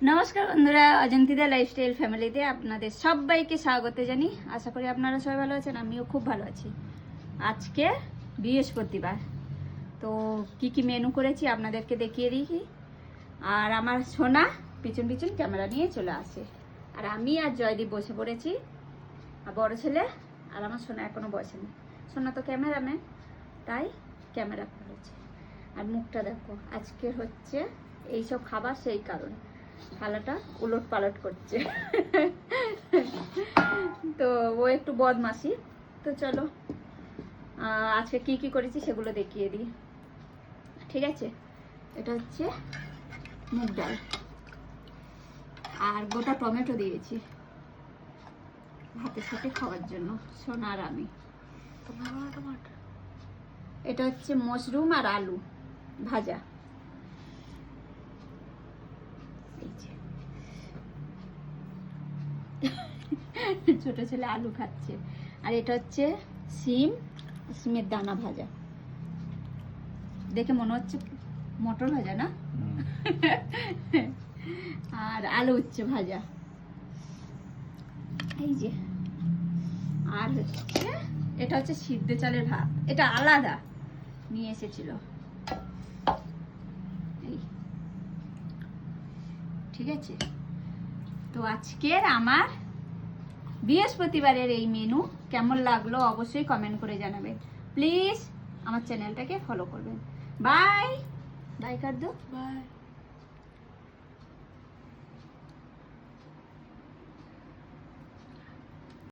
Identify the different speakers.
Speaker 1: নমস্কার বন্ধুরা, অজন্তিদা লাইফস্টাইল ফ্যামিলিতে আপনাদের সবাইকে স্বাগত জানি। আশা করি আপনারা সবাই ভালো আছেন, আমিও খুব ভালো আছি। আজকে বৃহস্পতিবার, তো কি কি মেনু করেছি আপনাদেরকে দেখিয়ে দিই। আর আমার সোনা পিছন পিছন ক্যামেরা নিয়ে চলে আসে, আর আমি আর জয়দীপ বসে পড়েছি। আর বড় ছেলে আর আমার সোনা এখনো বসেনি। সোনা তো ক্যামেরাম্যান, তাই ক্যামেরা করেছে। আর মুখটা দেখো, আজকে হচ্ছে এইসব খাবার, সেই কারণে থালাটা উলট পালট করছে। তো ও একটু বদমাশি। তো চলো আজকে কি কি করেছি সেগুলো দেখিয়ে দিই, ঠিক আছে? এটা হচ্ছে মুগ ডাল আর গোটা টমেটো দিয়েছি ভাতের সাথে খাওয়ার জন্য, সোনা আর আমি। এটা হচ্ছে মাশরুম আর আলু ভাজা। ছোট ছেলে আলু খাচ্ছে। আর এটা হচ্ছে সিমের দানা ভাজা। দেখে মনে হচ্ছে মটর ভাজা না? আর আলু উচ্ছে ভাজা, এই যে। আর হচ্ছে এটা হচ্ছে সিদ্ধ চালের ভাত, এটা আলাদা নিয়ে এসেছিল, এই ঠিক আছে। তো আজকের আমার বৃহস্পতিবারের এই মেনু কেমন লাগলো অবশ্যই কমেন্ট করে জানাবেন। প্লিজ আমার চ্যানেলটাকে ফলো করবেন। বাই বাই, কার দো বাই।